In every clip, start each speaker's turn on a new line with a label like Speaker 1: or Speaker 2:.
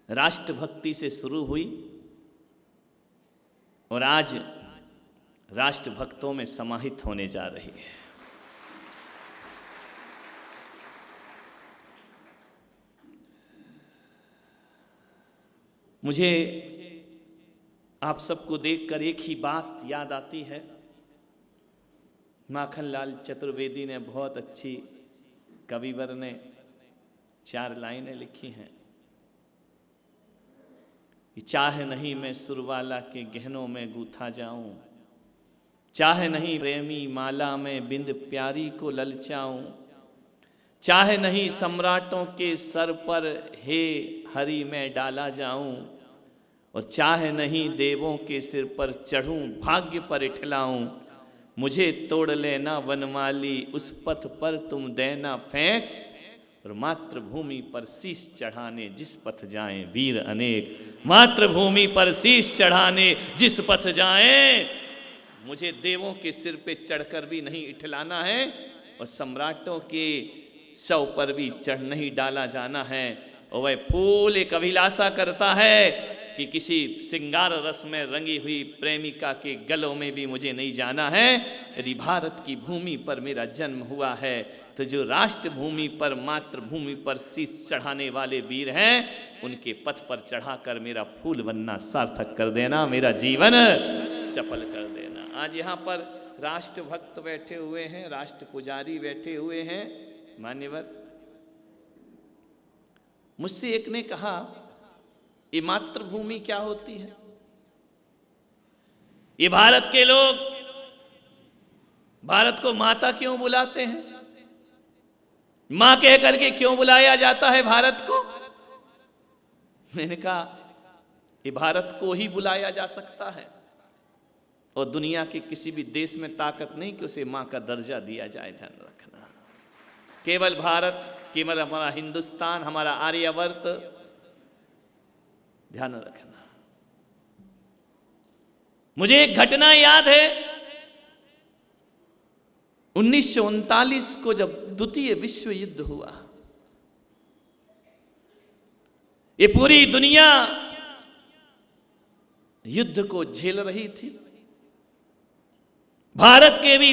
Speaker 1: राष्ट्रभक्ति से शुरू हुई और आज राष्ट्रभक्तों में समाहित होने जा रही है। मुझे आप सबको देखकर एक ही बात याद आती है। माखनलाल चतुर्वेदी ने बहुत अच्छी कविवर ने 4 लाइनें लिखी हैं। चाहे नहीं मैं सुरवाला के गहनों में गूथा जाऊं, चाहे नहीं प्रेमी माला में बिंद प्यारी को ललचाऊं, चाहे नहीं सम्राटों के सर पर हे हरि में डाला जाऊं, और चाहे नहीं देवों के सिर पर चढ़ूं भाग्य पर इठलाऊं, मुझे तोड़ लेना वनमाली उस पथ पर तुम देना फेंक, और मातृभूमि पर शीश चढ़ाने जिस पथ जाएं वीर अनेक। मातृभूमि पर शीश चढ़ाने जिस पथ जाएं, मुझे देवों के सिर पे चढ़कर भी नहीं इठलाना है और सम्राटों के शव पर भी चढ़ नहीं डाला जाना है। और वह फूल एक अभिलाषा करता है कि किसी श्रृंगार रस में रंगी हुई प्रेमिका के गलों में भी मुझे नहीं जाना है। यदि भारत की भूमि पर मेरा जन्म हुआ है तो जो राष्ट्र भूमि पर मातृभूमि पर शीश चढ़ाने वाले वीर हैं उनके पथ पर चढ़ाकर मेरा फूल बनना सार्थक कर देना, मेरा जीवन सफल कर देना। आज यहाँ पर राष्ट्रभक्त बैठे हुए हैं, राष्ट्र पुजारी बैठे हुए हैं। मान्यवर, मुझसे एक ने कहा ये मातृभूमि क्या होती है? ये भारत के लोग भारत को माता क्यों बुलाते हैं? मां कह करके क्यों बुलाया जाता है भारत को? मैंने कहा ये भारत को ही बुलाया जा सकता है और दुनिया के किसी भी देश में ताकत नहीं कि उसे मां का दर्जा दिया जाए। ध्यान रखना, केवल भारत, केवल हमारा हिंदुस्तान, हमारा आर्यवर्त, ध्यान रखना। मुझे एक घटना याद है 1939 को जब द्वितीय विश्व युद्ध हुआ। ये पूरी दुनिया युद्ध को झेल रही थी। भारत के भी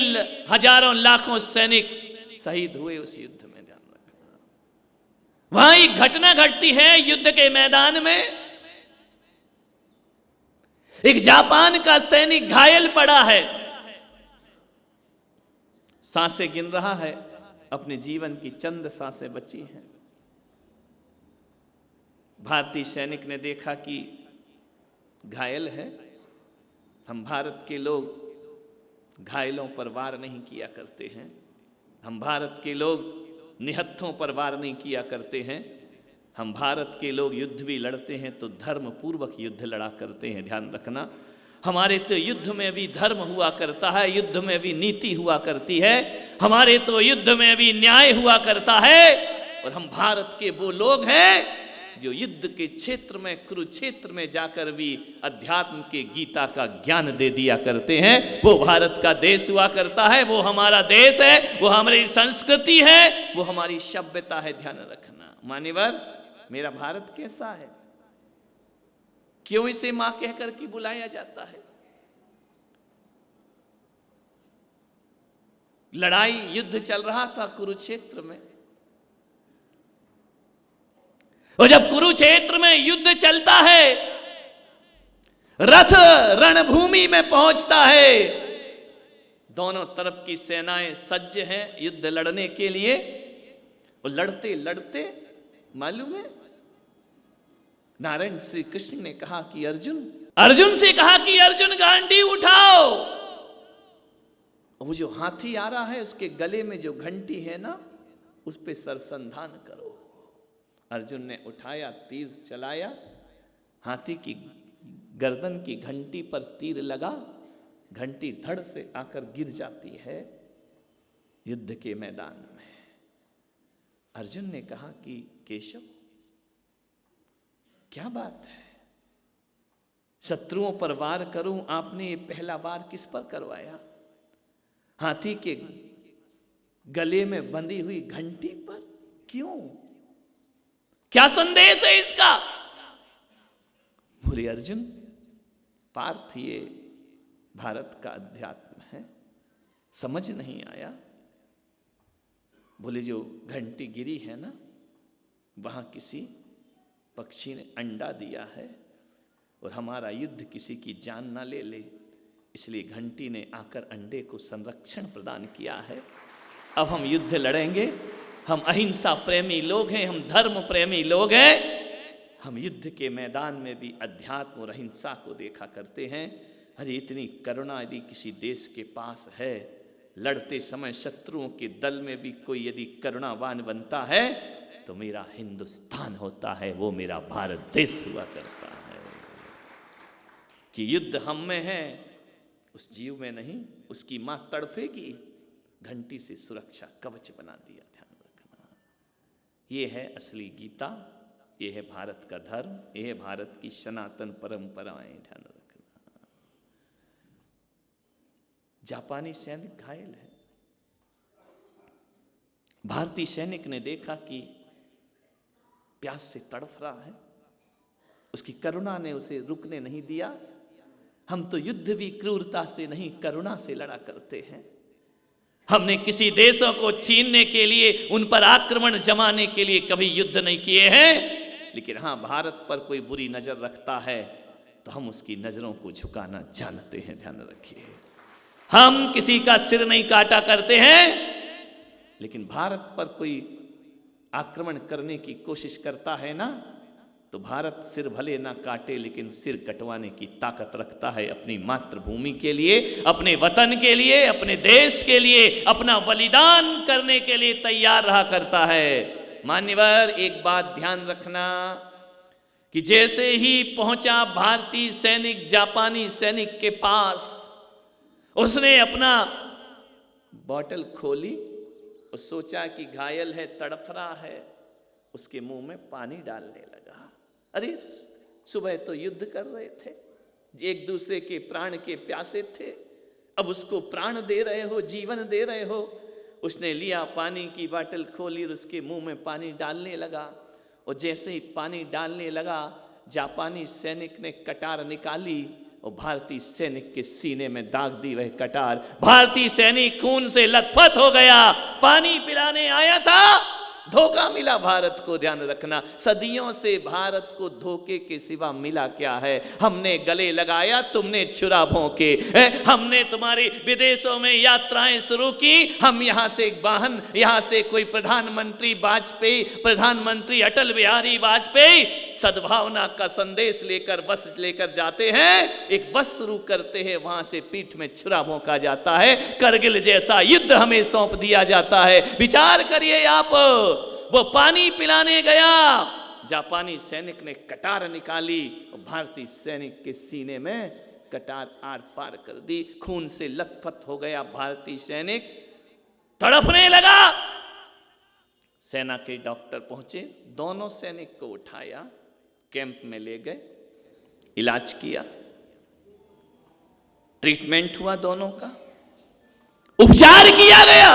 Speaker 1: हजारों लाखों सैनिक शहीद हुए उस युद्ध में। ध्यान रखना, वहां एक घटना घटती है युद्ध के मैदान में। एक जापान का सैनिक घायल पड़ा है, सांसें गिन रहा है, अपने जीवन की चंद सांसें बची हैं। भारतीय सैनिक ने देखा कि घायल है। हम भारत के लोग घायलों पर वार नहीं किया करते हैं, हम भारत के लोग निहत्थों पर वार नहीं किया करते हैं। हम भारत के लोग युद्ध भी लड़ते हैं तो धर्म पूर्वक युद्ध लड़ा करते हैं। ध्यान रखना, हमारे तो युद्ध में भी धर्म हुआ करता है, युद्ध में भी नीति हुआ करती है, हमारे तो युद्ध में भी न्याय हुआ करता है। और हम भारत के वो लोग हैं जो युद्ध के क्षेत्र में, कुरुक्षेत्र में जाकर भी अध्यात्म के गीता का ज्ञान दे दिया करते हैं। वो भारत का देश हुआ करता है, वो हमारा देश है, वो हमारी संस्कृति है, वो हमारी सभ्यता है। ध्यान रखना मान्यवर, मेरा भारत कैसा है? क्यों इसे मां कहकर के बुलाया जाता है? लड़ाई, युद्ध चल रहा था कुरुक्षेत्र में, और जब कुरुक्षेत्र में युद्ध चलता है, रथ रणभूमि में पहुंचता है, दोनों तरफ की सेनाएं सज्ज हैं युद्ध लड़ने के लिए। और लड़ते लड़ते मालूम है नारायण श्री कृष्ण ने कहा कि अर्जुन से कहा कि अर्जुन गांडी उठाओ। वो जो हाथी आ रहा है उसके गले में जो घंटी है ना, उस पे सरसंधान करो। अर्जुन ने उठाया, तीर चलाया, हाथी की गर्दन की घंटी पर तीर लगा, घंटी धड़ से आकर गिर जाती है युद्ध के मैदान में। अर्जुन ने कहा कि केशव क्या बात है, शत्रुओं पर वार करूं, आपने ये पहला वार किस पर करवाया? हाथी के गले में बंधी हुई घंटी पर। क्यों? क्या संदेश है इसका? बोले अर्जुन, पार्थ ये भारत का अध्यात्म है, समझ नहीं आया। बोले जो घंटी गिरी है ना, वहां किसी पक्षी ने अंडा दिया है और हमारा युद्ध किसी की जान ना ले ले, इसलिए घंटी ने आकर अंडे को संरक्षण प्रदान किया है। अब हम युद्ध लड़ेंगे। हम अहिंसा प्रेमी लोग हैं, हम धर्म प्रेमी लोग हैं। हम युद्ध के मैदान में भी अध्यात्म और अहिंसा को देखा करते हैं। अरे इतनी करुणा यदि किसी देश के पास है, लड़ते समय शत्रुओं के दल में भी कोई यदि करुणावान बनता है, तो मेरा हिंदुस्तान होता है, वो मेरा भारत देश हुआ करता है। कि युद्ध हम में है, उस जीव में नहीं। उसकी मां तड़फेगी, घंटी से सुरक्षा कवच बना दिया। ध्यान रखना, ये है असली गीता, ये है भारत का धर्म, ये है भारत की सनातन परंपराएं। ध्यान रखना। जापानी सैनिक घायल है। भारतीय सैनिक ने देखा कि प्यास से तड़फ रहा है, उसकी करुणा ने उसे रुकने नहीं दिया। हम तो युद्ध भी क्रूरता से नहीं, करुणा से लड़ा करते हैं। हमने किसी देशों को छीनने के लिए, उन पर आक्रमण जमाने के लिए कभी युद्ध नहीं किए हैं। लेकिन हाँ, भारत पर कोई बुरी नजर रखता है तो हम उसकी नजरों को झुकाना जानते हैं। ध्यान रखिए, हम किसी का सिर नहीं काटा करते हैं, लेकिन भारत पर कोई आक्रमण करने की कोशिश करता है ना, तो भारत सिर भले ना काटे, लेकिन सिर कटवाने की ताकत रखता है। अपनी मातृभूमि के लिए, अपने वतन के लिए, अपने देश के लिए अपना बलिदान करने के लिए तैयार रहा करता है। मान्यवर, एक बात ध्यान रखना कि जैसे ही पहुंचा भारतीय सैनिक जापानी सैनिक के पास, उसने अपना बोतल खोली और सोचा कि घायल है, तड़फ रहा है, उसके मुंह में पानी डालने लगा। अरे सुबह तो युद्ध कर रहे थे, एक दूसरे के प्राण के प्यासे थे, अब उसको प्राण दे रहे हो, जीवन दे रहे हो। उसने लिया, पानी की बोतल खोली और उसके मुंह में पानी डालने लगा। और जैसे ही पानी डालने लगा, जापानी सैनिक ने कटार निकाली और भारतीय सैनिक के सीने में दाग दी वह कटार। भारतीय सैनिक खून से लथपथ हो गया। पानी पिलाने आया था, धोखा मिला भारत को। ध्यान रखना, सदियों से भारत को धोखे के सिवा मिला क्या है? हमने गले लगाया, तुमने छुरा भोंके। हमने तुम्हारी विदेशों में यात्राएं शुरू की, हम यहाँ से वाहन, यहाँ से कोई प्रधानमंत्री वाजपेयी, प्रधानमंत्री अटल बिहारी वाजपेयी सद्भावना का संदेश लेकर बस लेकर जाते हैं। एक बस शुरू करते हैं, वहां से पीठ में छुरा भोंका जाता है। करगिल जैसा युद्ध हमें सौंप दिया जाता है। विचार करिए आप, वो पानी पिलाने गया, जापानी सैनिक ने कटार निकाली और भारतीय सैनिक के सीने में कटार आर पार कर दी। खून से लथपथ हो गया भारतीय सैनिक, तड़पने लगा। सेना के डॉक्टर पहुंचे, दोनों सैनिक को उठाया, कैंप में ले गए, इलाज किया, ट्रीटमेंट हुआ, दोनों का उपचार किया गया।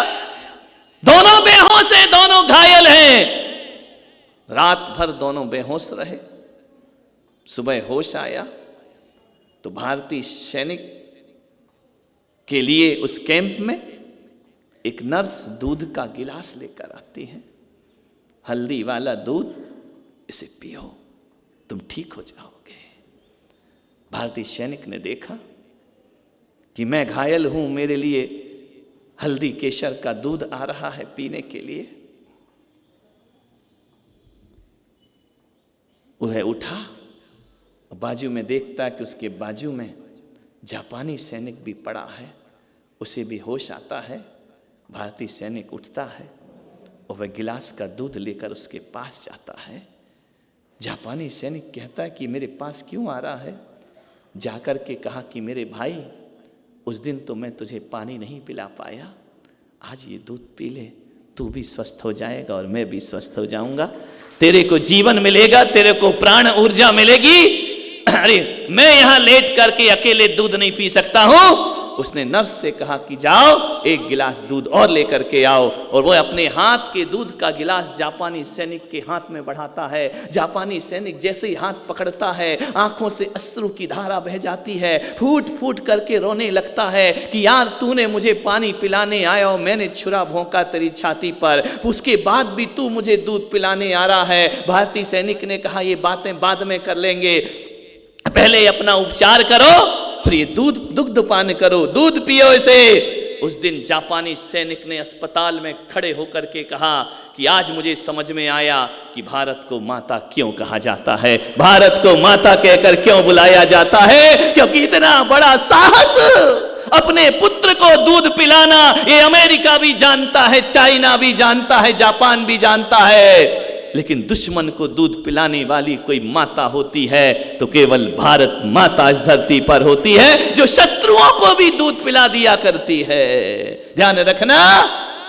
Speaker 1: दोनों बेहोश हैं, दोनों घायल हैं। रात भर दोनों बेहोश रहे। सुबह होश आया तो भारतीय सैनिक के लिए उस कैंप में एक नर्स दूध का गिलास लेकर आती है। हल्दी वाला दूध, इसे पियो, तुम ठीक हो जाओगे। भारतीय सैनिक ने देखा कि मैं घायल हूं, मेरे लिए हल्दी केसर का दूध आ रहा है पीने के लिए। वह उठा, बाजू में देखता कि उसके बाजू में जापानी सैनिक भी पड़ा है। उसे भी होश आता है। भारतीय सैनिक उठता है और वह गिलास का दूध लेकर उसके पास जाता है। जापानी सैनिक कहता है कि मेरे पास क्यों आ रहा है? जाकर के कहा कि मेरे भाई, उस दिन तो मैं तुझे पानी नहीं पिला पाया, आज ये दूध पी ले, तू भी स्वस्थ हो जाएगा और मैं भी स्वस्थ हो जाऊंगा। तेरे को जीवन मिलेगा, तेरे को प्राण ऊर्जा मिलेगी। अरे मैं यहां लेट करके अकेले दूध नहीं पी सकता हूं, उसने नर्स से कहा कि जाओ एक गिलास दूध और लेकर के आओ, और वो अपने हाथ के दूध का गिलास जापानी सैनिक के हाथ में बढ़ाता है। जापानी सैनिक जैसे ही हाथ पकड़ता है, आंखों से अश्रु की धारा बह जाती है, फूट फूट करके रोने लगता है कि यार तूने मुझे पानी पिलाने आया और मैंने छुरा भोंका तेरी छाती पर, उसके बाद भी तू मुझे दूध पिलाने आ रहा है। भारतीय सैनिक ने कहा ये बातें बाद में कर लेंगे, पहले अपना उपचार करो और ये दुग्ध पान करो, दूध पियो इसे। उस दिन जापानी सैनिक ने अस्पताल में खड़े होकर के कहा कि आज मुझे समझ में आया कि भारत को माता क्यों कहा जाता है, भारत को माता कहकर क्यों बुलाया जाता है, क्योंकि इतना बड़ा साहस अपने पुत्र को दूध पिलाना ये अमेरिका भी जानता है, चाइना भी जानता है, जापान भी जानता है, लेकिन दुश्मन को दूध पिलाने वाली कोई माता होती है तो केवल भारत माता इस धरती पर होती है, जो शत्रुओं को भी दूध पिला दिया करती है। ध्यान रखना,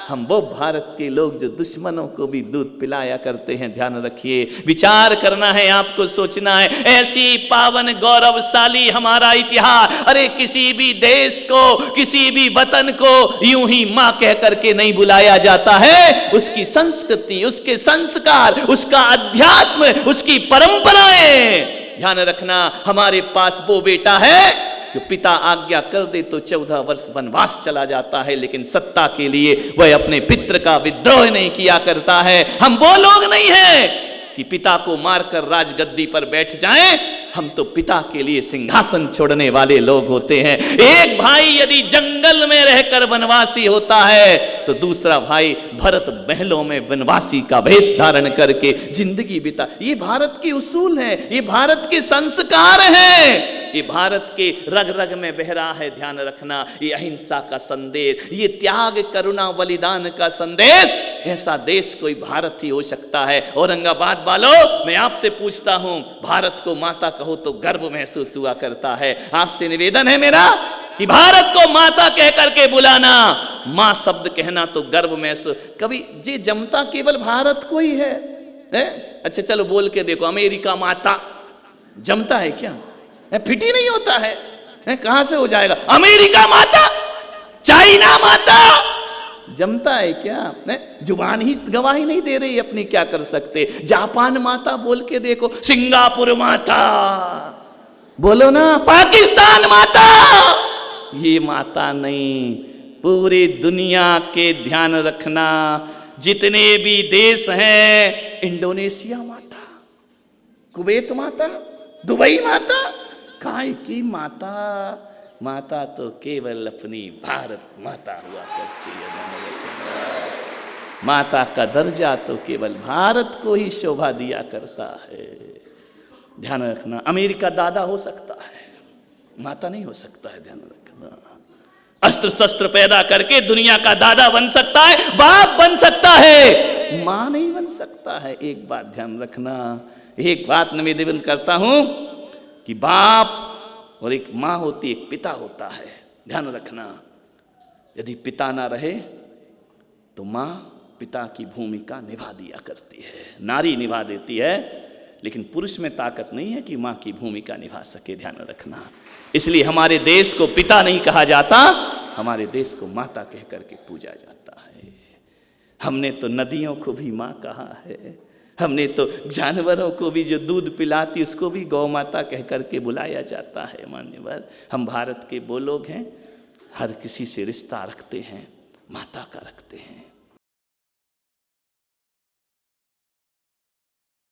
Speaker 1: हम वो भारत के लोग जो दुश्मनों को भी दूध पिलाया करते हैं। ध्यान रखिए, विचार करना है, आपको सोचना है, ऐसी पावन गौरवशाली हमारा इतिहास। अरे किसी भी देश को, किसी भी वतन को यूं ही मां कह करके नहीं बुलाया जाता है। उसकी संस्कृति, उसके संस्कार, उसका अध्यात्म, उसकी परंपराएं। ध्यान रखना, हमारे पास वो बेटा है जो पिता आज्ञा कर दे तो 14 वर्ष वनवास चला जाता है, लेकिन सत्ता के लिए वह अपने पितृ का विद्रोह नहीं किया करता है। हम वो लोग नहीं हैं कि पिता को मारकर राजगद्दी पर बैठ जाएं, हम तो पिता के लिए सिंहासन छोड़ने वाले लोग होते हैं। एक भाई यदि जंगल में रहकर वनवासी होता है तो दूसरा भाई भरत महलों में वनवासी का भेष धारण करके जिंदगी बिता। ये भारत के उसूल हैं, ये भारत के संस्कार हैं, ये भारत के रग रग में बह रहा है। ध्यान रखना, ये अहिंसा का संदेश, ये त्याग करुणा बलिदान का संदेश, ऐसा देश कोई भारत ही हो सकता है। औरंगाबाद वालों, मैं आपसे पूछता हूं, भारत को माता कहो तो गर्व महसूस हुआ करता है। आपसे निवेदन है मेरा कि भारत को माता कह करके बुलाना, मां शब्द कहना तो गर्व महसूस। कभी ये जमता केवल भारत को ही है? अच्छा चलो बोल के देखो, अमेरिका माता जमता है क्या? फिट ही नहीं होता है, कहां से हो जाएगा? अमेरिका माता, चाइना माता जमता है क्या? जुबान ही गवाही नहीं दे रही अपनी, क्या कर सकते? जापान माता बोल के देखो, सिंगापुर माता बोलो ना, पाकिस्तान माता। ये माता नहीं, पूरी दुनिया के ध्यान रखना, जितने भी देश हैं, इंडोनेशिया माता, कुवैत माता, दुबई माता, काय की माता? माता तो केवल अपनी भारत माता हुआ करती है। माता का दर्जा तो केवल भारत को ही शोभा दिया करता है। ध्यान रखना, अमेरिका दादा हो सकता है, माता नहीं हो सकता है। ध्यान रखना, अस्त्र शस्त्र पैदा करके दुनिया का दादा बन सकता है, बाप बन सकता है, मां नहीं बन सकता है। एक बात ध्यान रखना, एक बात निवेदन करता हूं कि बाप और एक मां होती, एक पिता होता है। ध्यान रखना, यदि पिता ना रहे तो मां पिता की भूमिका निभा दिया करती है, नारी निभा देती है, लेकिन पुरुष में ताकत नहीं है कि मां की भूमिका निभा सके। ध्यान रखना, इसलिए हमारे देश को पिता नहीं कहा जाता, हमारे देश को माता कह करके पूजा जाता है। हमने तो नदियों को भी मां कहा है, हमने तो जानवरों को भी जो दूध पिलाती उसको भी गौ माता कह करके बुलाया जाता है। मान्यवर, हम भारत के वो लोग हैं, हर किसी से रिश्ता रखते हैं, माता का रखते हैं।